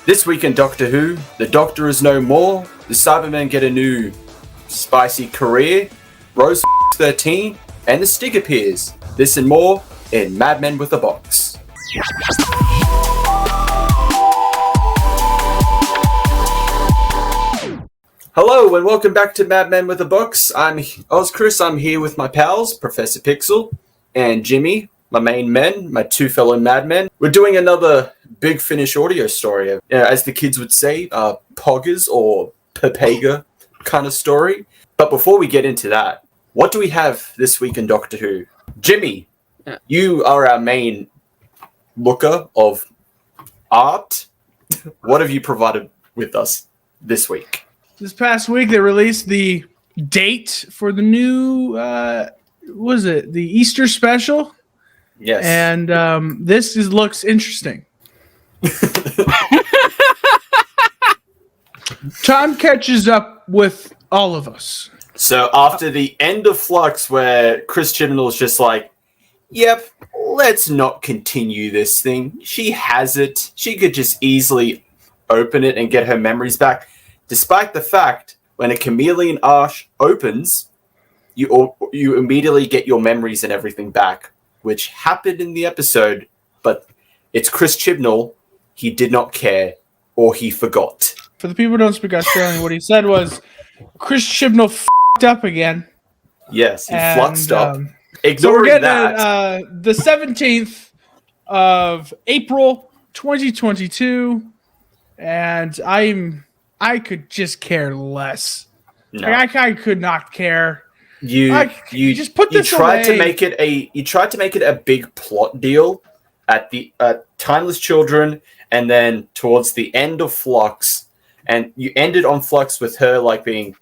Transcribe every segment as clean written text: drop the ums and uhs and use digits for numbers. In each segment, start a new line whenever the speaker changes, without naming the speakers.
This week in Doctor Who, the Doctor is no more, the Cybermen get a new spicy career, Rose 13, and the Stig appears. This and more in Mad Men with a Box. Hello and welcome back to Mad Men with a Box. I'm Chris. I'm here with my pals, Professor Pixel and Jimmy, my main men, my two fellow madmen. We're doing another Big Finish audio story, as the kids would say, Poggers or Pepega kind of story. But before we get into that, what do we have this week in Doctor Who? Jimmy, you are our main looker of art. What have you provided with us this week?
This past week, they released the date for the new, the Easter special?
Yes.
And this looks interesting. Time catches up with all of us.
So after the end of Flux, where Chris Chibnall's just like, yep, let's not continue this thing. She has it. She could just easily open it and get her memories back. Despite the fact, when a chameleon arch opens, you immediately get your memories and everything back, which happened in the episode, but it's Chris Chibnall. He did not care, or he forgot.
For the people who don't speak Australian, what he said was, Chris Chibnall f***ed up again.
Yes, he fluxed up. Ignoring
so we're getting
that.
The 17th of April, 2022, and I could just care less.
No.
I could not care.
You
just put this
tried
away.
You tried to make it a big plot deal at the Timeless Children, and then towards the end of Flux, and you ended on Flux with her like being,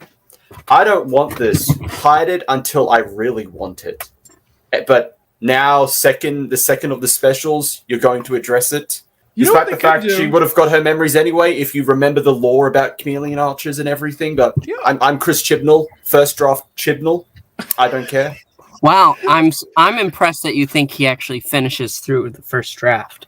I don't want this. Hide it until I really want it. But now, the second of the specials, you're going to address it. Despite the fact she would have got her memories anyway, if you remember the lore about chameleon archers and everything. But yeah. I'm Chris Chibnall, first draft Chibnall. I don't care.
Wow, I'm impressed that you think he actually finishes through the first draft.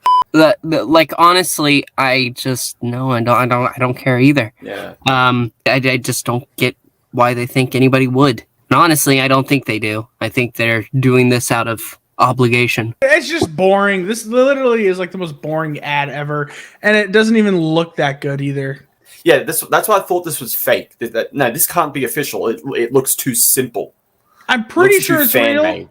Like honestly, I don't care either.
Yeah.
I just don't get why they think anybody would. And honestly, I don't think they do. I think they're doing this out of obligation.
It's just boring. This literally is like the most boring ad ever, and it doesn't even look that good either.
Yeah, that's why I thought this was fake. No, this can't be official. It looks too simple.
I'm pretty sure it's real,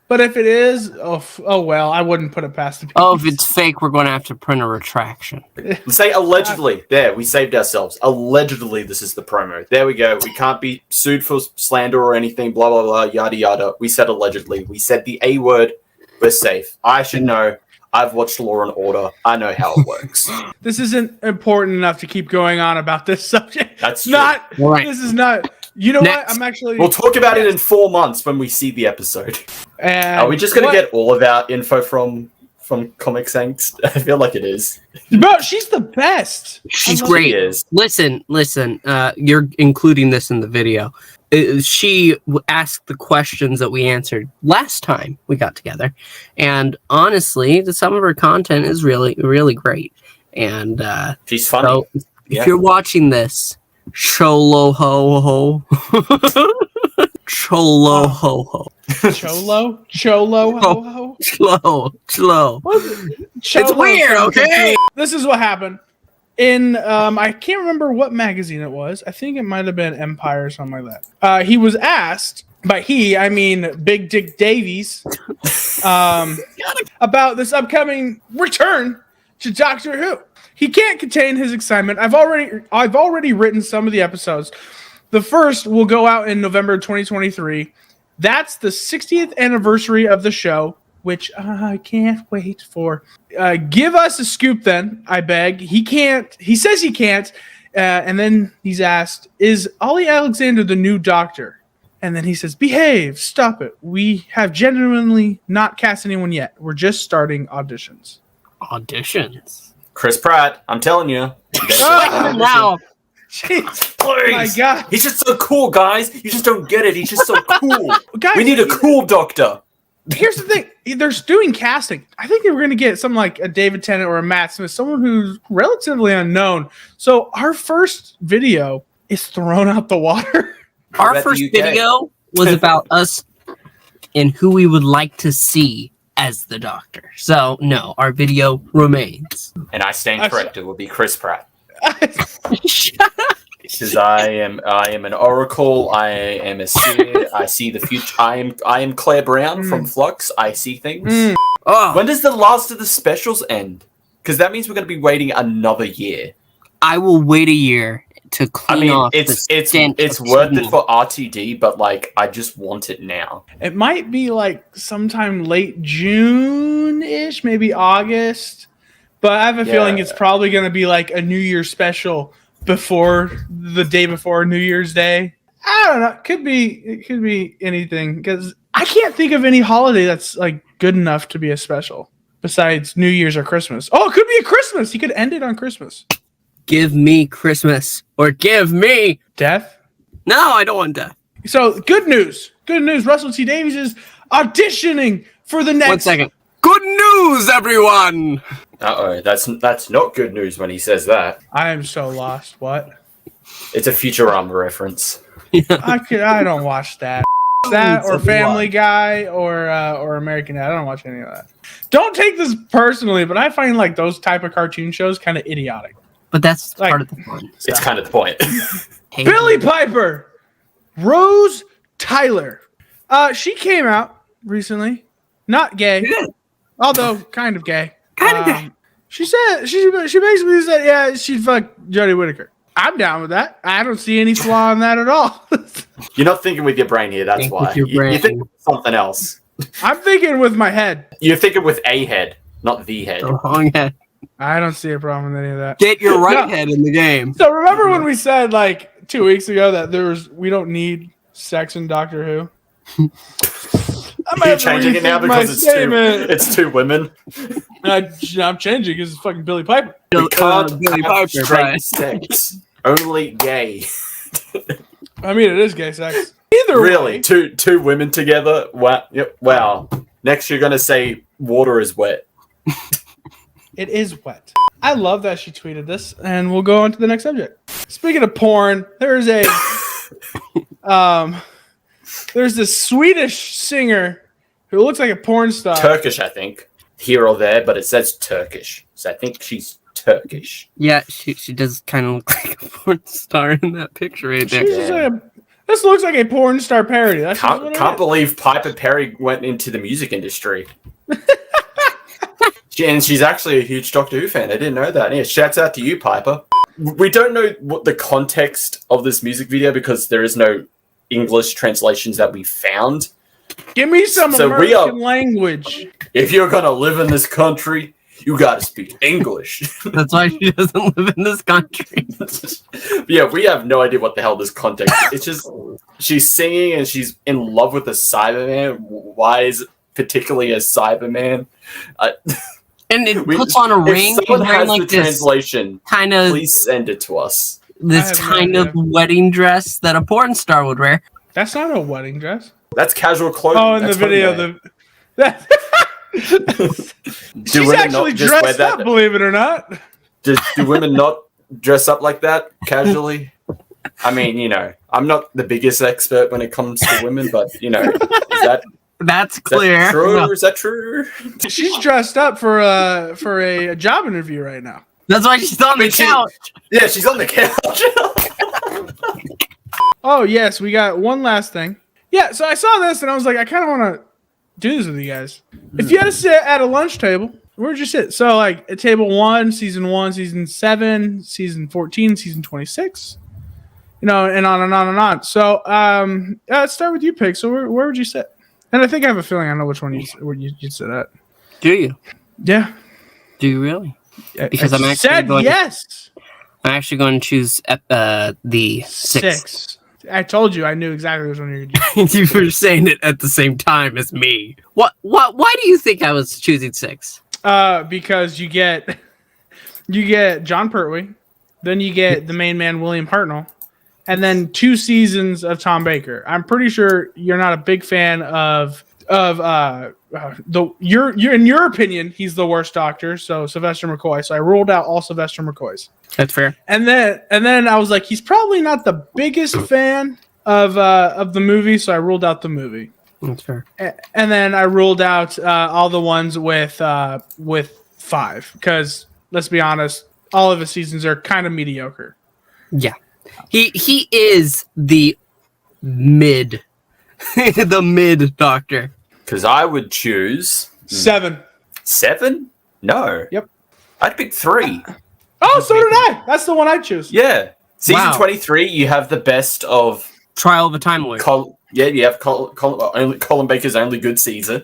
but if it is, oh well, I wouldn't put it past the people.
Oh, if it's fake, we're going to have to print a retraction.
Say allegedly. There, we saved ourselves. Allegedly, this is the promo. There we go. We can't be sued for slander or anything, blah, blah, blah, yada, yada. We said allegedly. We said the A word. We're safe. I should know. I've watched Law and Order. I know how it works.
This isn't important enough to keep going on about this subject.
That's true.
Right.
This is not... You know what? I'm actually...
We'll talk about it in 4 months when we see the episode.
Are
we just going to get all of our info from Comic Sans? I feel like it is.
Bro, she's the best.
She's great. Listen. You're including this in the video. She asked the questions that we answered last time we got together. And honestly, some of her content is really, really great. And
she's funny.
So if you're watching this, Cholo ho ho. Cholo ho ho.
Cholo ho ho.
Cholo. It's weird, okay?
This is what happened. In I can't remember what magazine it was. I think it might have been Empire or something like that. He was asked, by he, I mean Big Dick Davies, about this upcoming return to Doctor Who. He can't contain his excitement. I've already written some of the episodes. The first will go out in November 2023. That's the 60th anniversary of the show, which I can't wait for. Give us a scoop then, I beg. He can't. He says he can't. And then he's asked, is Ollie Alexander the new Doctor? And then he says, behave, stop it. We have genuinely not cast anyone yet. We're just starting auditions.
Auditions?
Chris Pratt, I'm telling you.
Wow.
Jeez.
Please.
My God.
He's just so cool, guys. You just don't get it. He's just so cool.
Guys,
we need a cool doctor.
Here's the thing. They're doing casting. I think they were going to get something like a David Tennant or a Matt Smith, someone who's relatively unknown. So our first video is thrown out the water.
Our first video was about us and who we would like to see as the Doctor. So, no, our video remains.
And I stand corrected. It will be Chris Pratt. Because I am an oracle. I am a seer. I see the future. I am Claire Brown from Flux. I see things.
Oh.
When does the last of the specials end? Because that means we're going to be waiting another year.
I will wait a year to clean off.
It's worth it for RTD, but like I just want it now.
It might be like sometime late June-ish, maybe August. But I have a feeling it's probably going to be like a New Year's special before the day before New Year's Day. I don't know. It could be anything because I can't think of any holiday that's like good enough to be a special besides New Year's or Christmas. Oh, it could be a Christmas. He could end it on Christmas.
Give me Christmas or give me
death.
No, I don't want death.
So good news. Good news. Russell T Davies is auditioning for the next.
1 second. Good news, everyone.
Uh-oh, that's not good news when he says that.
I am so lost. What?
It's a Futurama reference.
I don't watch that. That or Family Guy or American Dad. I don't watch any of that. Don't take this personally, but I find like those type of cartoon shows kind of idiotic.
But that's like, part of the fun.
It's kind of the point.
Billy Piper, Rose Tyler. She came out recently. Not gay, although kind of gay.
Kind of gay.
She said she basically said, yeah, she'd fuck Jodie Whittaker. I'm down with that. I don't see any flaw in that at all.
You're not thinking with your brain here. That's why. You're thinking with something else.
I'm thinking with my head.
You're thinking with a head, not the head.
The wrong head.
I don't see a problem with any of that.
Get your right head in the game.
So remember when we said like 2 weeks ago that we don't need sex in Doctor Who?
You're changing it now because it's two women.
I'm changing because it's fucking Billy Piper.
We can't
Billy
have
Piper,
straight sex. Only gay.
I mean, it is gay sex. Either
really,
way.
two women together. Wow. Yep. Wow. Next, you're gonna say water is wet.
It is wet. I love that she tweeted this, and we'll go on to the next subject. Speaking of porn, there's a there's this Swedish singer who looks like a porn star.
Turkish, I think. Here or there, but it says Turkish. So I think she's Turkish.
Yeah, she does kind of look like a porn star in that picture right there.
This looks like a porn star parody.
Can't believe Piper Perry went into the music industry. And she's actually a huge Doctor Who fan. I didn't know that. Yeah, shouts out to you, Piper. We don't know what the context of this music video because there is no English translations that we found.
Give me some American language.
If you're going to live in this country, you got to speak English.
That's why she doesn't live in this country.
Yeah, we have no idea what the hell this context is. It's just she's singing and she's in love with a Cyberman. Why is it particularly a Cyberman?
And it puts on a ring.
If someone has
like
the translation,
kind of,
please send it to us.
This kind of wedding dress that a porn star would wear.
That's not a wedding dress.
That's casual clothing.
Oh, in the video, she's actually dressed up, believe it or not.
Do women not dress up like that casually? I mean, you know, I'm not the biggest expert when it comes to women, but you know,
that's clear.
That true? No. Is that true?
She's dressed up for a job interview right now.
That's why she's on the couch.
Yeah, she's on the couch.
Oh yes, we got one last thing. Yeah, so I saw this and I was like, I kind of want to do this with you guys. If you had to sit at a lunch table, where'd you sit? So like at table 1, season 7, season 14, season 26, you know, and on and on and on. So let's start with you, Pig. So where would you sit? And I think I have a feeling I know which one you'd sit at.
Do you?
Yeah.
Do you really? Because
I'm actually yes.
I'm actually going to choose the 6.
I told you I knew exactly which one you were
You were saying it at the same time as me. Why do you think I was choosing 6?
Because you get John Pertwee, then you get the main man William Hartnell, and then 2 seasons of Tom Baker. I'm pretty sure you're not a big fan of of you're in your opinion, he's the worst Doctor. So Sylvester McCoy. So I ruled out all Sylvester McCoys.
That's fair.
And then I was like, he's probably not the biggest fan of the movie. So I ruled out the movie.
That's fair.
And then I ruled out all the ones with 5 because let's be honest, all of his seasons are kind of mediocre.
Yeah, he is the mid, the mid Doctor.
Because I would choose
7.
7. No.
Yep.
I'd pick 3.
Oh, so did I. That's the one I choose.
Yeah. Season
Wow.
23, you have the best of
Trial of a Time Lord.
you have Colin Baker's only good season.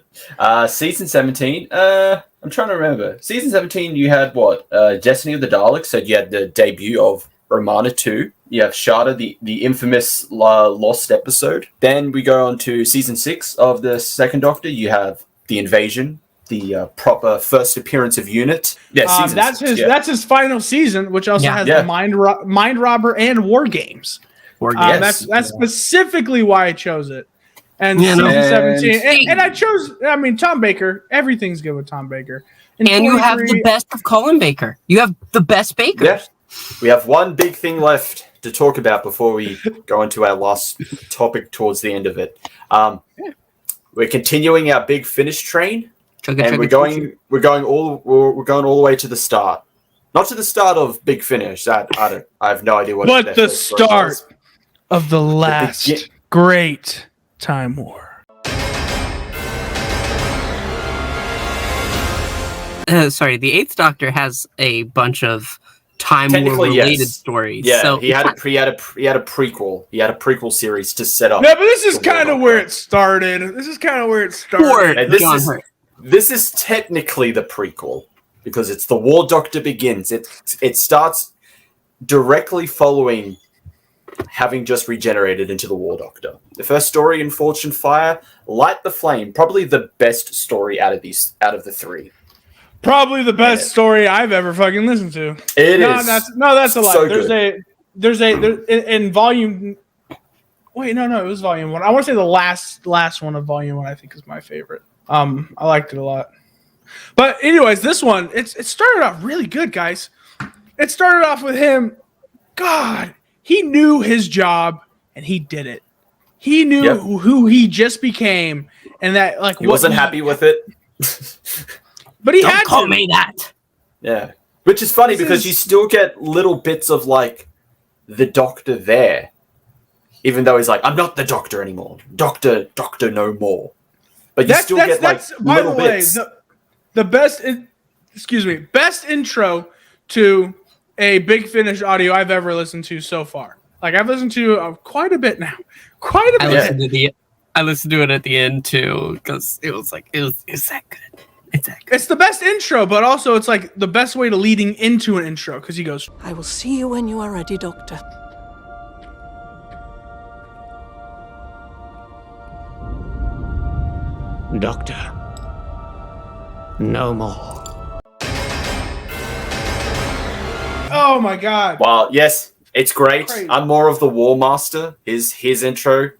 Season 17, I'm trying to remember. Season 17, you had what? Destiny of the Daleks. So you had the debut of Romana 2. You have Shada, the infamous lost episode. Then we go on to season 6 of the Second Doctor. You have the invasion, the proper first appearance of Unit. Yeah, season
that's
6,
that's his final season, which also has the Mind Robber and War Games. That's specifically why I chose it. And season 17, and I chose. I mean, Tom Baker. Everything's good with Tom Baker.
And you have the best of Colin Baker. You have the best Bakers.
Yeah. We have one big thing left to talk about before we go into our last topic towards the end of it. We're continuing our Big Finish train, and we're going all the way to the start. Not to the start of Big Finish. I have no idea what.
But the start of the last great Time War.
Sorry, the Eighth Doctor has a bunch of Time War related stories.
Yeah,
so
he had a prequel. He had a prequel series to set up.
Yeah, but this is kind of where it started.
This is technically the prequel because it's the War Doctor Begins. It starts directly following having just regenerated into the War Doctor. The first story in Fortune Fire, Light the Flame, probably the best story out of the 3.
Probably the best story I've ever fucking listened to. That's a lie.
So
there's in volume. Wait, no, it was volume 1. I want to say the last one of volume 1. I think is my favorite. I liked it a lot. But anyways, this one it started off really good, guys. It started off with him. God, he knew his job and he did it. He knew who he just became, and that he
wasn't happy with it.
But he
Don't
had
call
to.
me that.
Yeah. Which is funny because you still get little bits of the Doctor there. Even though he's like, I'm not the Doctor anymore. Doctor no more. But you still get little bits.
The best best intro to a Big Finish audio I've ever listened to so far. I've listened to quite a bit now. Quite a bit.
I listened to it at the end too because it was that good.
It's the best intro, but also it's the best way to leading into an intro because he goes,
I will see you when you are ready, Doctor.
Doctor, no more.
oh my God.
Well, yes, it's great.
Crazy.
I'm more of the War Master. His intro.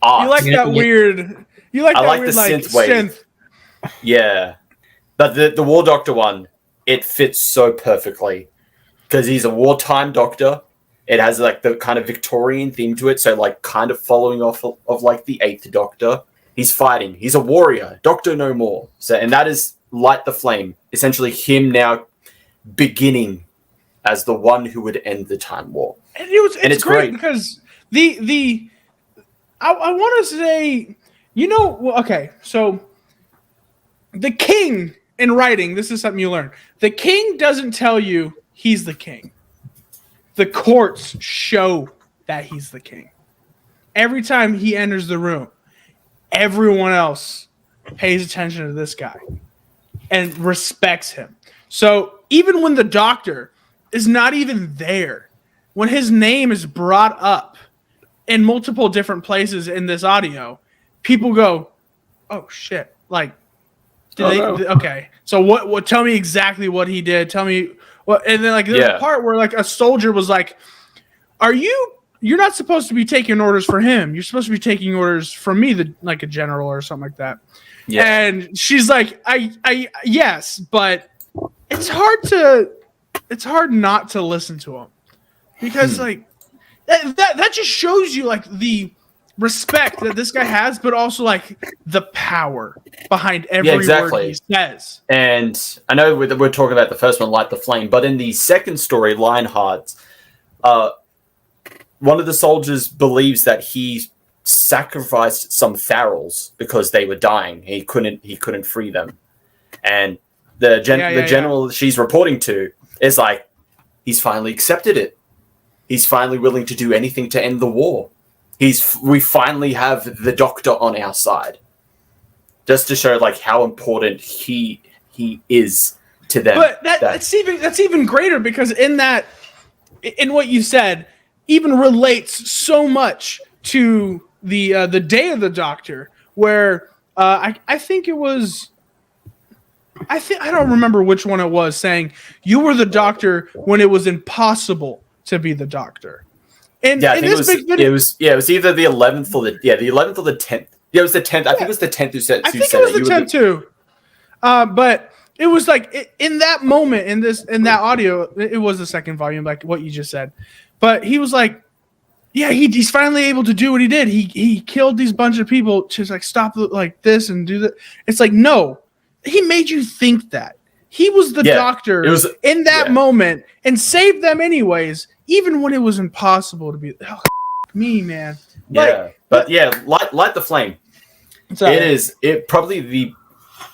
You like that weird... You like that weird,
the synth wave.
synth.
Yeah. But the War Doctor one, it fits so perfectly. Because he's a wartime doctor. It has the kind of Victorian theme to it. So kind of following off of the 8th Doctor. He's fighting. He's a warrior. Doctor no more. So, and that is Light the Flame. Essentially him now beginning as the one who would end the Time War.
And it's great because I want to say, okay, so the king in writing, this is something you learn. The king doesn't tell you he's the king. The courts show that he's the king. Every time he enters the room, everyone else pays attention to this guy and respects him. So even when the Doctor is not even there, when his name is brought up in multiple different places in this audio, people go, "Oh shit!" Okay, so what? Tell me exactly what he did. Tell me what. And then there's a part where a soldier was like, "Are you you're not supposed to be taking orders for him. You're supposed to be taking orders from me, like a general or something like that. Yeah. And she's like, I yes, but it's hard not to listen to him because like that just shows you like the respect that this guy has, but also like the power behind every word he says.
And I know we're talking about the first one, Light the Flame, but in the second story, Lionheart, one of the soldiers believes that he sacrificed some Tharals because they were dying. He couldn't free them, and the general she's reporting to is like, he's finally accepted it. He's finally willing to do anything to end the war. We finally have the Doctor on our side, just to show like how important he is to them.
But that's even greater because in what you said even relates so much to the Day of the Doctor, where I think it was. I don't remember which one it was, saying you were the Doctor when it was impossible to be the Doctor. And
yeah, I think it was either the 11th or the 11th or the 10th. Yeah, it was the 10th. I think it was the 10th who said.
I think it was the 10th too. But it was like in that moment in that audio, it was the second volume, like what you just said. But he was like, yeah, he's finally able to do what he did. He killed these bunch of people to like stop like this and do that. It's like, no, he made you think that. He was the Doctor in that moment and saved them anyways, even when it was impossible to be. Oh, me, man.
Yeah, Light the Flame. It probably the,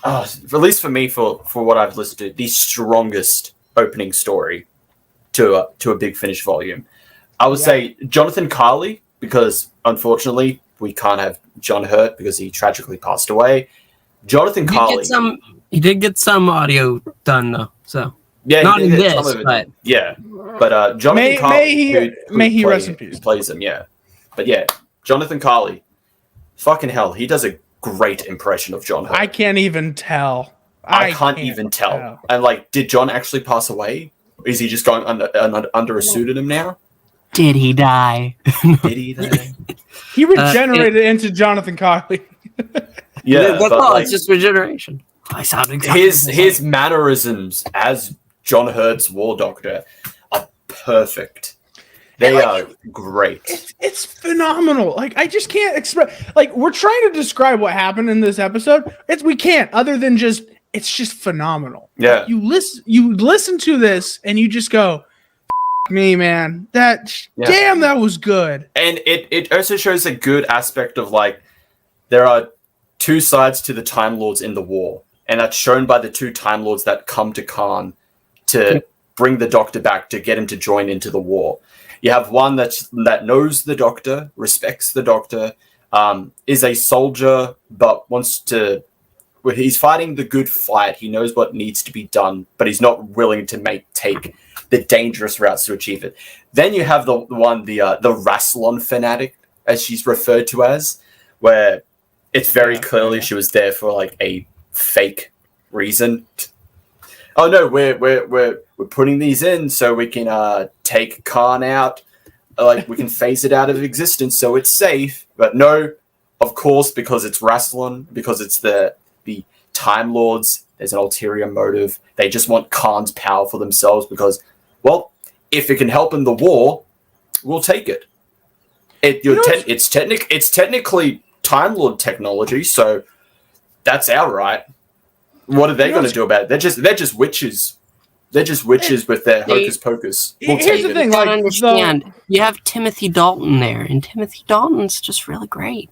at least for me, for what I've listened to, the strongest opening story to a Big Finish volume. I would say Jonathan Carley, because unfortunately we can't have John Hurt because he tragically passed away. Jonathan Carley.
He did get some audio done though, so
yeah,
not in this, but
yeah. But Jonathan Carley,
may he rest in peace.
Plays him, yeah. But yeah, Jonathan Carley, fucking hell, he does a great impression of John Hurt.
I can't even tell.
I can't even tell. And like, did John actually pass away? Is he just going under a pseudonym now?
Did he die?
Did he die?
He regenerated into Jonathan Carley.
Yeah,
that's all. Like, it's just regeneration. I sound exactly
his mannerisms as John Hurt's War Doctor are perfect. They are great.
It's phenomenal. Like, I just can't express. Like, we're trying to describe what happened in this episode. We can't, other than just it's just phenomenal.
Yeah.
Like, you listen to this and you just go, me, man. Damn, that was good.
And it also shows a good aspect of like there are two sides to the Time Lords in the war, and that's shown by the two Time Lords that come to Khan to bring the Doctor back, to get him to join into the war. You have one that knows the Doctor, respects the Doctor, is a soldier, but wants to. He's fighting the good fight. He knows what needs to be done, but he's not willing to take the dangerous routes to achieve it. Then you have the Rassilon fanatic, as she's referred to as, where it's very clearly she was there for like a fake reason. Oh no, we're putting these in so we can take Khan out, like we can phase it out of existence so it's safe. But no, of course, because it's Rassilon, because it's the Time Lords, there's an ulterior motive. They just want Khan's power for themselves because, well, if it can help in the war, we'll take it. It's technically Time Lord technology, so that's our right. What are they going to do about it? They're just witches. They're just witches with their hocus pocus.
Here's the thing,
I don't understand. You have Timothy Dalton there, and Timothy Dalton's just really great.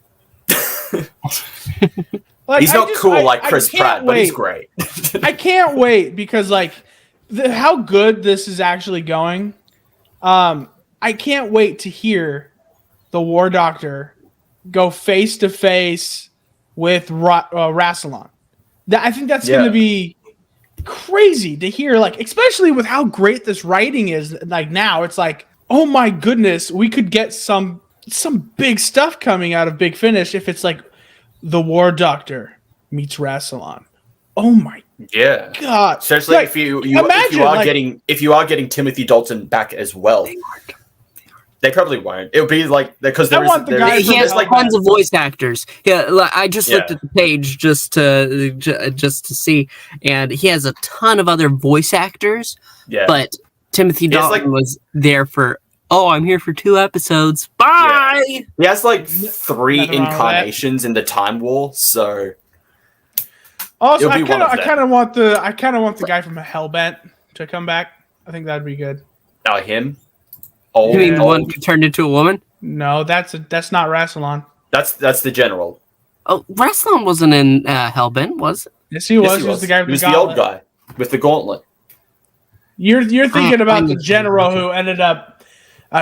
Like,
he's not cool like Chris Pratt, but he's great.
I can't wait because like how good this is actually going. I can't wait to hear the War Doctor go face to face with Rassilon. I think that's going to be crazy to hear, like, especially with how great this writing is. Like now, it's like, oh my goodness, we could get some big stuff coming out of Big Finish if it's like the War Doctor meets Rassilon. Oh my god!
Especially like, if you are getting Timothy Dalton back as well. They probably won't. It'll be like because
I want the guy
He has
like
tons of voice actors. Yeah, like, I just looked at the page just to see, and he has a ton of other voice actors.
Yeah,
but Timothy Dalton was there for. Oh, I'm here for 2 episodes. Bye.
Yeah. He has like 3 incarnations in the Time War, so.
Also, I kind of want the guy from Hellbent to come back. I think that'd be good.
Oh, him?
You mean the one who turned into a woman?
No, that's not Rassilon.
That's the general.
Oh, Rassilon wasn't in Hellbent, was it?
Yes, he was. He was the guy with the
old guy with the gauntlet.
You're thinking about the general who ended up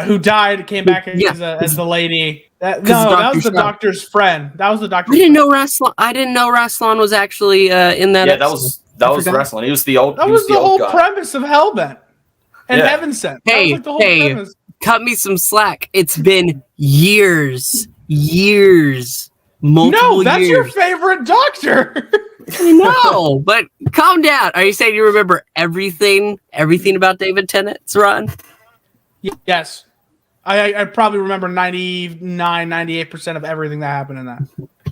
who died, came back as the lady. That was the doctor's friend. That was the doctor's
I didn't know Rassilon was actually in that.
Yeah, episode. that was Rassilon. He was the old.
That was the whole
guy.
Premise of Hellbent and Heaven Sent.
Hey, cut me some slack. It's been years, multiple
No, that's
years.
your favorite doctor.
No, but calm down. Are you saying you remember everything about David Tennant's run?
Yes. I probably remember 99, 98% of everything that happened in that.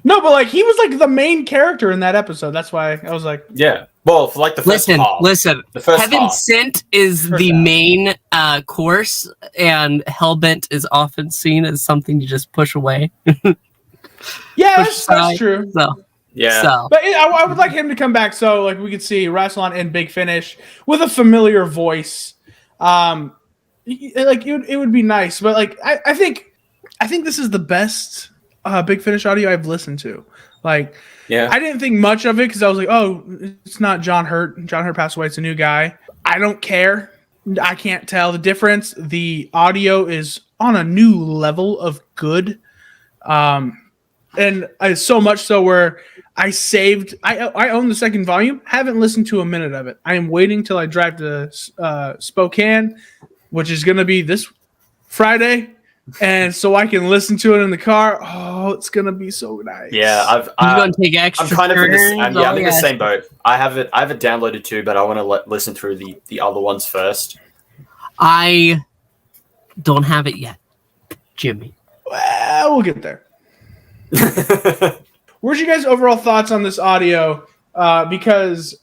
No, but like he was like the main character in that episode. That's why I was like,
yeah. Well, for like the first half.
Listen.
The first
Heaven
half.
Sent is the main course, and Hellbent is often seen as something you just push away.
Yeah, that's true. But I would like him to come back so like we could see Rassilon and Big Finish with a familiar voice. Like it would be nice, but like I think this is the best Big Finish audio I've listened to. Like, I didn't think much of it because I was like, oh, it's not John Hurt. John Hurt passed away. It's a new guy. I don't care. I can't tell the difference. The audio is on a new level of good, and so much so where I own the second volume. Haven't listened to a minute of it. I am waiting till I drive to Spokane, which is going to be this Friday, and so I can listen to it in the car. Oh, it's going to be so nice.
Yeah,
I'm going to take extra.
I'm kind of I'm in the same boat. I have it downloaded too, but I want to listen through the other ones first.
I don't have it yet, Jimmy.
Well, we'll get there. Where's your guys' overall thoughts on this audio? Because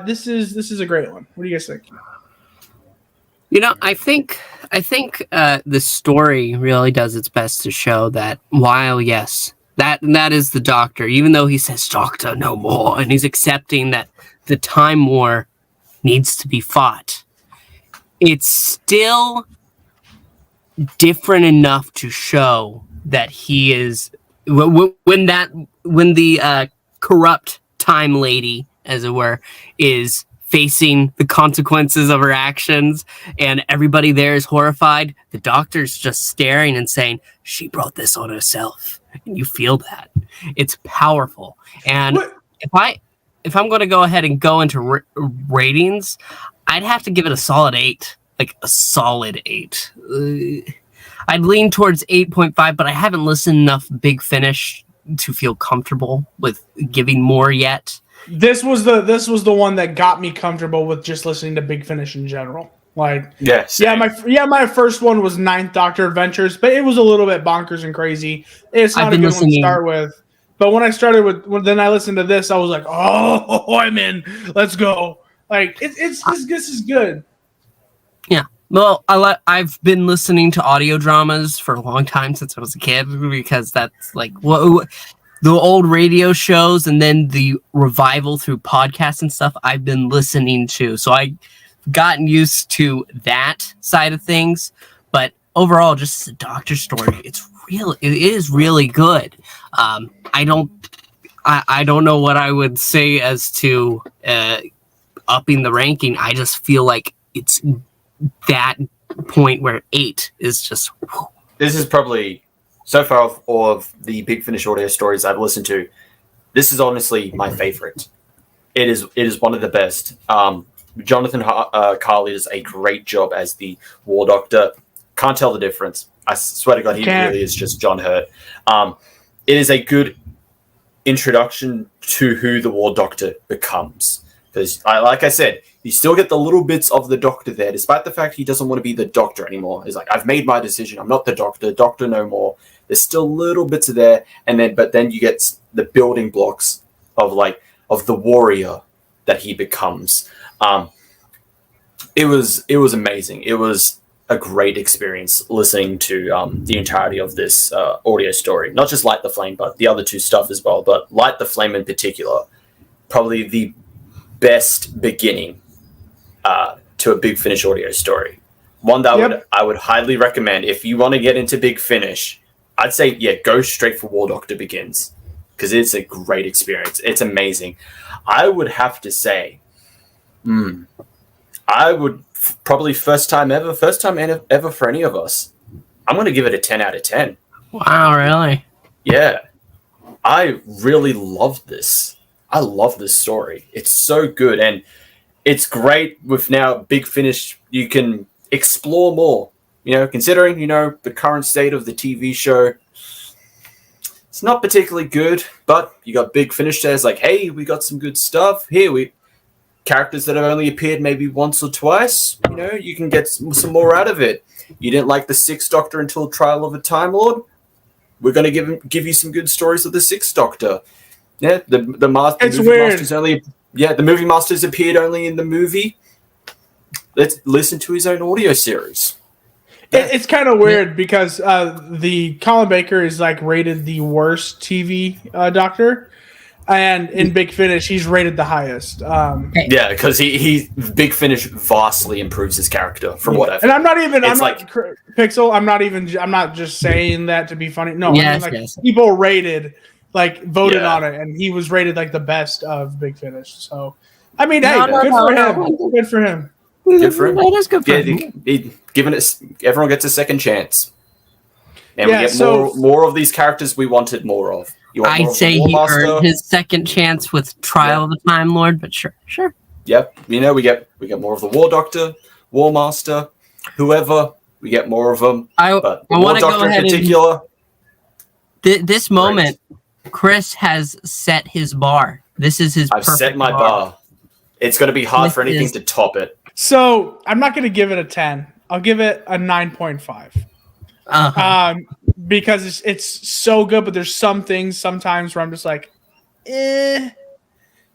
this is a great one. What do you guys think?
You know, I think the story really does its best to show that while yes, that is the Doctor, even though he says Doctor no more, and he's accepting that the Time War needs to be fought, it's still different enough to show that he is when the corrupt Time Lady, as it were, is facing the consequences of her actions, and everybody there is horrified. The Doctor's just staring and saying, "She brought this on herself," and you feel that it's powerful. And if I'm going to go ahead and go into ratings, I'd have to give it a solid 8, like a solid 8. I'd lean towards 8.5, but I haven't listened enough Big Finish to feel comfortable with giving more yet.
This was the one that got me comfortable with just listening to Big Finish in general. Like, my first one was Ninth Doctor Adventures, but it was a little bit bonkers and crazy. It's not a good one to start with. But when I started then I listened to this, I was like, oh, I'm in. Let's go. Like, this is good.
Yeah. Well, I've been listening to audio dramas for a long time since I was a kid, because that's like the old radio shows and then the revival through podcasts and stuff I've been listening to. So I've gotten used to that side of things. But overall, just the Doctor story, it is really good. I don't know what I would say as to upping the ranking. I just feel like it's that point where 8 is just.
This is probably, so far of all of the Big Finish audio stories I've listened to, this is honestly my favorite. It is one of the best. Jonathan Carly does a great job as the War Doctor. Can't tell the difference. I swear to God, he really is just John Hurt. It is a good introduction to who the War Doctor becomes. Because, like I said, You still get the little bits of the Doctor there, despite the fact he doesn't want to be the Doctor anymore. He's like, I've made my decision. I'm not the Doctor. Doctor no more. There's still little bits of there, but then you get the building blocks of the warrior that he becomes. It was amazing. It was a great experience listening to the entirety of this audio story. Not just Light the Flame, but the other two stuff as well. But Light the Flame in particular, probably the best beginning to a Big Finish audio story. One that I would highly recommend if you want to get into Big Finish. I'd say, go straight for War Doctor Begins, because it's a great experience. It's amazing. I would have to say, I would probably first time ever for any of us. I'm going to give it a 10 out of 10.
Wow, really?
Yeah. I really love this. I love this story. It's so good, and it's great with now Big Finish. You can explore more. Considering, the current state of the TV show, it's not particularly good, but you got Big Finish there. It's like, hey, we got some good stuff. Here, characters that have only appeared maybe once or twice, you can get some more out of it. You didn't like the Sixth Doctor until Trial of a Time Lord? We're going to give you some good stories of the Sixth Doctor. Yeah, the movie Masters appeared only in the movie. Let's listen to his own audio series.
It's kind of weird because the Colin Baker is rated the worst TV Doctor, and in Big Finish he's rated the highest.
Yeah, because he Big Finish vastly improves his character from what I've.
And I'm not Pixel. I'm not just saying that to be funny. No, people rated voted on it, and he was rated the best of Big Finish. So good for him. Good for him.
Good for him.
It is good for him.
Everyone gets a second chance, and we get more of these characters we wanted more of.
I'd say he earned his second chance with Trial of the Time Lord, but sure.
Yep, we get more of the War Doctor, War Master, whoever. We get more of them. But the War Doctor in particular.
This moment, Chris has set his bar. This is his.
I've set my bar. It's going to be hard for anything to top it.
So I'm not going to give it a 10. I'll give it a 9.5. Because it's so good, but there's some things sometimes where I'm just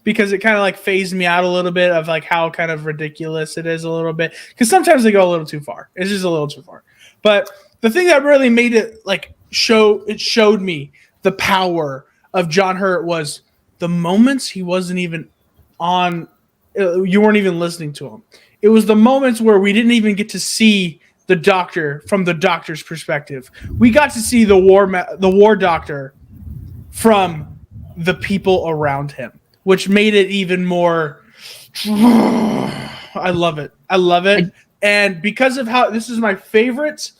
because it kind of phased me out a little bit of how kind of ridiculous it is a little bit. Because sometimes they go a little too far. It's just a little too far. But the thing that really made it showed me the power of John Hurt was the moments he wasn't even on. You weren't even listening to him. It was the moments where we didn't even get to see the Doctor from the Doctor's perspective. We got to see the War Doctor from the people around him, which made it even more. I love it. And because of how this is my favorite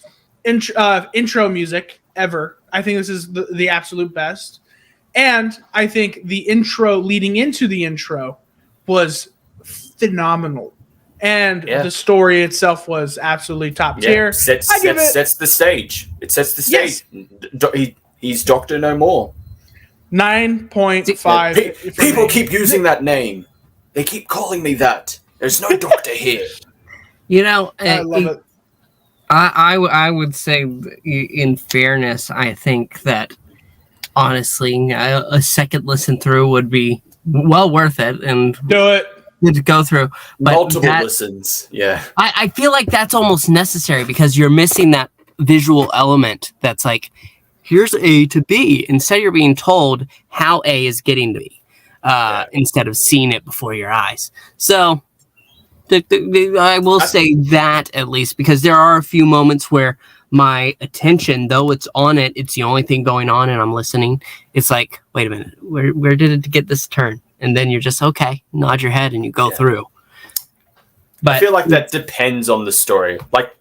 intro music ever. I think this is the absolute best. And I think the intro leading into the intro was phenomenal. And the story itself was absolutely top tier.
Sets the stage. It sets the stage. Yes. He's Doctor No More.
9.5.
People keep using that name. They keep calling me that. There's no Doctor here.
I love it.
I would say, in fairness, I think that honestly, a second listen through would be well worth it. And
do it.
To go through
multiple listens.
I feel like that's almost necessary because you're missing that visual element that's here's A to B. Instead you're being told how A is getting to B instead of seeing it before your eyes. So I will say that at least, because there are a few moments where my attention, though it's on it, it's the only thing going on and I'm listening. It's wait a minute, where did it get this turn? And then you're just, okay, nod your head and you go through. But
I feel like that depends on the story. Like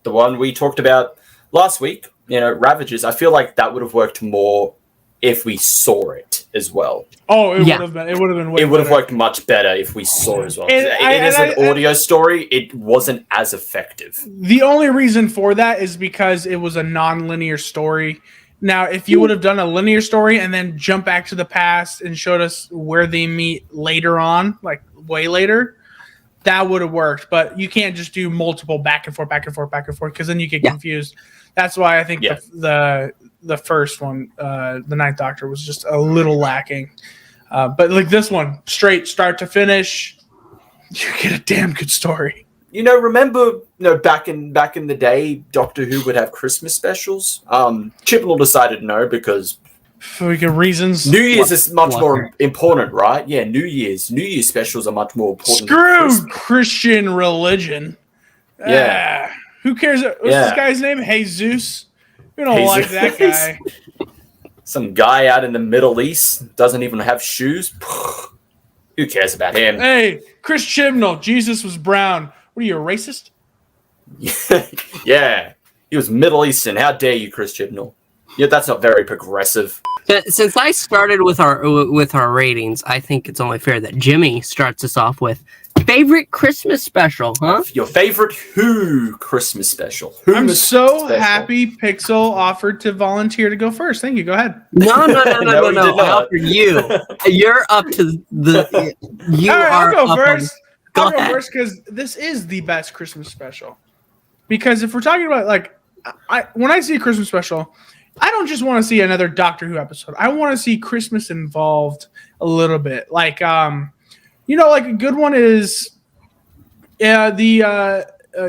the one we talked about last week, Ravagers, I feel like that would have worked more if we saw it as well.
Oh, it would have been. It would have been.
It would have worked much better if we saw it as well. It is an audio story. It wasn't as effective.
The only reason for that is because it was a non-linear story. Now, if you would have done a linear story and then jump back to the past and showed us where they meet later on, way later, that would have worked. But you can't just do multiple back and forth, because then you get confused. That's why I think the first one, the Ninth Doctor, was just a little lacking. But like this one, straight start to finish, you get a damn good story.
Remember, back in the day, Doctor Who would have Christmas specials. Chibnall decided no because
for good reasons.
New Year's is much more important, right? Yeah, New Year's specials are much more important.
Screw Christian religion.
Yeah.
Who cares? What's this guy's name? Jesus. We don't like that guy.
Some guy out in the Middle East doesn't even have shoes. Who cares about him?
Hey, Chris Chibnall. Jesus was brown. What are you, a racist?
Yeah, he was Middle Eastern. How dare you, Chris Chibnall? Yeah, that's not very progressive.
Since I started with our ratings, I think it's only fair that Jimmy starts us off with favorite Christmas special, huh?
Your favorite Who Christmas special?
I'm so happy Pixel offered to volunteer to go first. Thank you. Go ahead.
No. I offered you. You're up to the. You
all right,
are
I'll go
up
first.
I'll
go first because this is the best Christmas special. Because if we're talking about when I see a Christmas special, I don't just want to see another Doctor Who episode. I want to see Christmas involved a little bit. Like a good one is the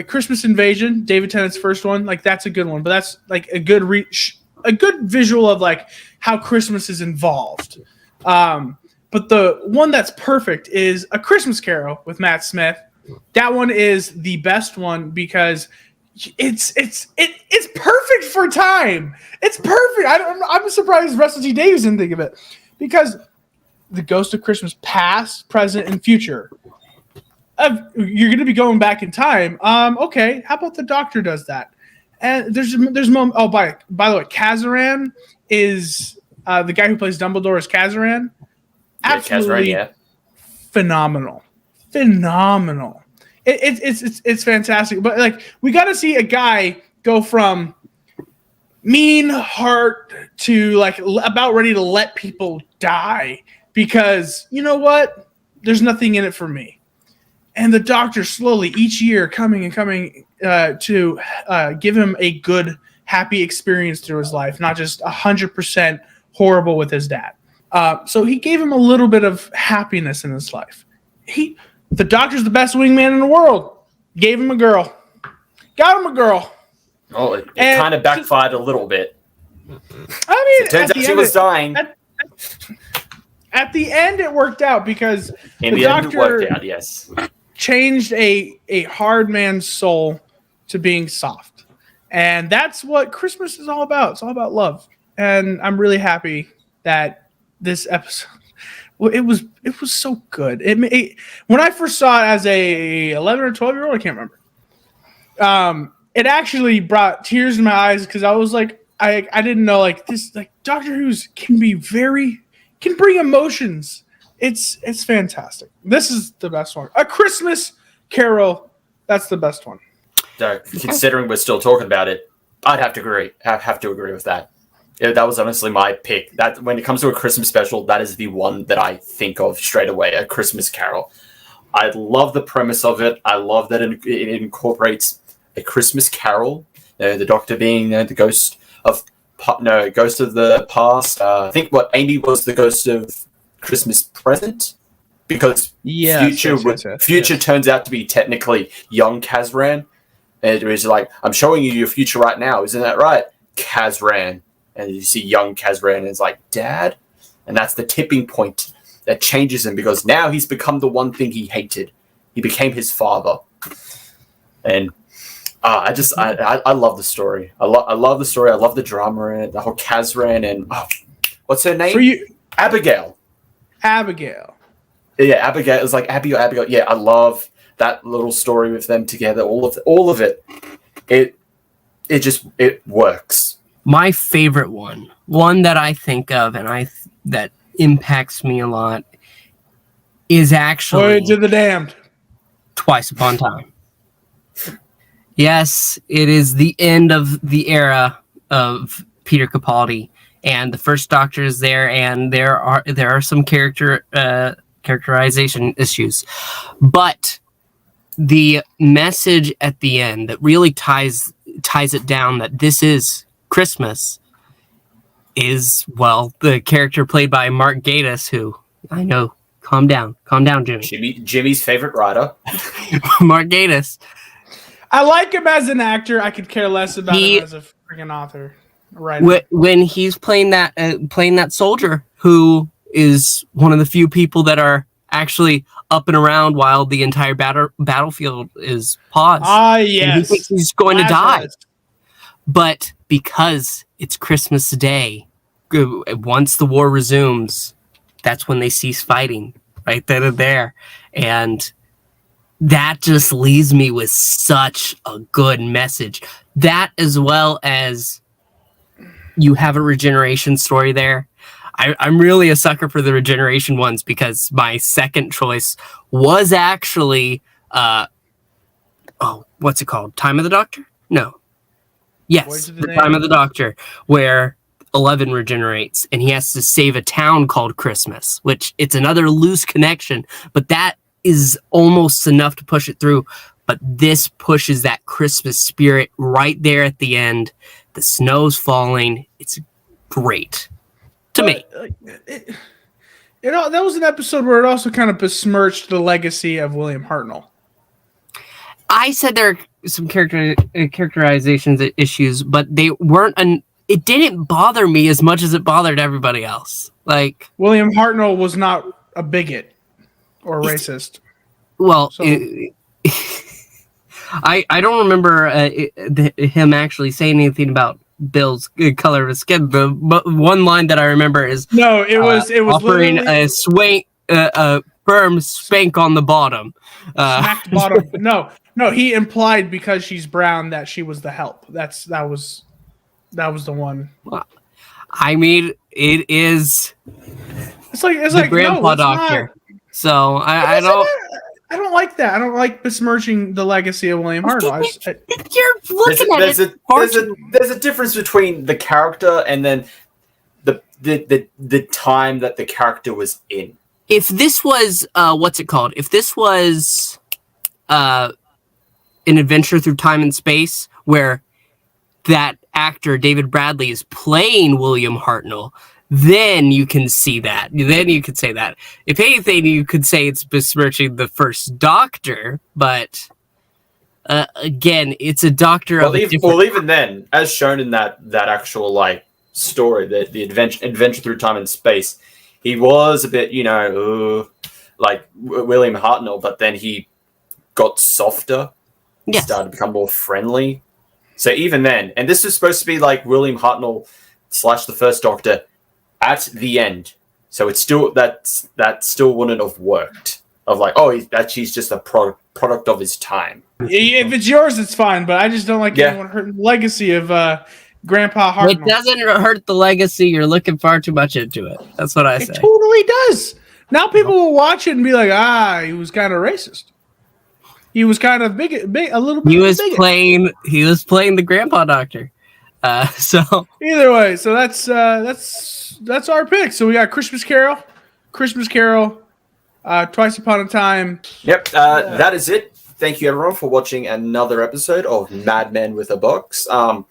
Christmas Invasion, David Tennant's first one. Like that's a good one, but that's like a good visual of like how Christmas is involved. But the one that's perfect is A Christmas Carol with Matt Smith. That one is the best one because it's perfect for time. It's perfect. I'm surprised Russell T Davies didn't think of it because the Ghost of Christmas past, present, and future. You're going to be going back in time. Okay, how about the Doctor does that? And there's moment. Oh, by the way, Kazaran is the guy who plays Dumbledore as Kazaran. Absolutely phenomenal. It's fantastic. But like we got to see a guy go from mean heart to like about ready to let people die because you know what? There's nothing in it for me. And the Doctor slowly each year coming to give him a good, happy experience through his life, not just 100% horrible with his dad. So he gave him a little bit of happiness in his life. The Doctor's the best wingman in the world. Gave him a girl. Got him a girl.
Oh, it kind of backfired a little bit.
I mean,
it turns out she was dying.
At the end, it worked out because
the Doctor worked out, yes.
Changed a hard man's soul to being soft. And that's what Christmas is all about. It's all about love. And I'm really happy that this episode, it was so good. When I first saw it as a 11 or 12-year-old, I can't remember. It actually brought tears in my eyes because I was like, I didn't know like this, like Doctor Who's can bring emotions. It's fantastic. This is the best one. A Christmas Carol, that's the best one.
Considering we're still talking about it, I'd have to agree. Have to agree with that. Yeah, that was honestly my pick. That when it comes to a Christmas special, that is the one that I think of straight away. A Christmas Carol. I love the premise of it. I love that it incorporates a Christmas Carol. The Doctor being the ghost of the past. I think Amy was the ghost of Christmas present because future turns out to be technically young Kazran, and it was like, I'm showing you your future right now, isn't that right, Kazran? And you see young Kazran and it's like, Dad? And that's the tipping point that changes him because now he's become the one thing he hated. He became his father. And I love the story. I love the story. I love the drama in it, the whole Kazran and what's her name?
For you,
Abigail. Yeah, Abigail. It's like Abby or Abigail. Yeah, I love that little story with them together. All of it. It works.
My favorite one that I think of and that impacts me a lot is actually
Voyage to the Damned.
Twice Upon Time. Yes, it is the end of the era of Peter Capaldi, and the first Doctor is there, and there are some characterization issues, but the message at the end that really ties it down that this is Christmas is, well, the character played by Mark Gatiss, who I know. Calm down, Jimmy.
Jimmy's favorite writer,
Mark Gatiss.
I like him as an actor. I could care less about him as a freaking author. Right.
When he's playing that soldier who is one of the few people that are actually up and around while the entire battlefield is paused.
Yes.
And he thinks he's going to die. But because it's Christmas Day, once the war resumes, that's when they cease fighting. Right then and there. And that just leaves me with such a good message. That, as well as you have a regeneration story there. I'm really a sucker for the regeneration ones because my second choice was actually, what's it called? Time of the Doctor? No. Yes, the Time of the Doctor, where 11 regenerates and he has to save a town called Christmas, which it's another loose connection, but that is almost enough to push it through. But this pushes that Christmas spirit right there at the end. The snow's falling. It's great to me.
That was an episode where it also kind of besmirched the legacy of William Hartnell.
I said there are some characterizations issues, but they weren't. It didn't bother me as much as it bothered everybody else. Like
William Hartnell was not a bigot or racist.
Well, so. I don't remember him actually saying anything about Bill's color of his skin. The one line that I remember is
it was
offering a firm spank on the bottom.
Smacked bottom. No, he implied because she's brown that she was the help. That was the one.
Well, I mean, it is.
It's like
Grandpa Doctor. Not. So I don't.
I don't like that. I don't like besmirching the legacy of William Hartnell.
You're looking at it.
There's a difference between the character and then the time that the character was in.
If this was what's it called? If this was an adventure through time and space where that actor David Bradley is playing William Hartnell, then you can see that. Then you could say that. If anything, you could say it's besmirching the first Doctor, but again, it's a Doctor of
even then, as shown in that actual story, the adventure through time and space, he was a bit, like William Hartnell, but then he got softer. Yes. Started to become more friendly. So even then, and this is supposed to be like William Hartnell / the first Doctor at the end. So it's still that still wouldn't have worked. Of she's just a product of his time.
If it's yours, it's fine. But I just don't like anyone hurting the legacy of Grandpa Hartnell.
It doesn't hurt the legacy. You're looking far too much into it. That's what I say.
It totally does. Now people will watch it and be like, he was kind of racist. He was kind of big, a little bit. He was
playing the Grandpa Doctor. So
either way, so that's our pick. So we got Christmas Carol, Twice Upon a Time.
Yep, that is it. Thank you everyone for watching another episode of Mad Men with a Box. Go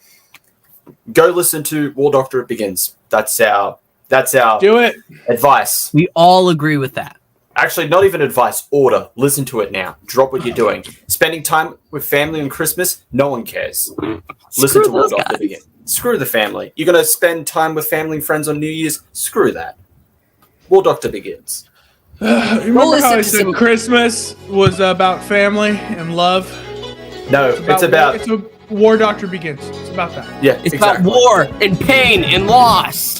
listen to War Doctor Begins. That's our
do it
advice.
We all agree with that.
Actually, not even advice, order. Listen to it now. Drop what you're doing. Spending time with family on Christmas, no one cares. Listen to War Doctor Begins. Screw the family. You're going to spend time with family and friends on New Year's? Screw that. War Doctor Begins.
Remember how I said Christmas was about family and love?
No, it's about
War Doctor Begins. It's about that.
Yeah,
it's about war and pain and loss.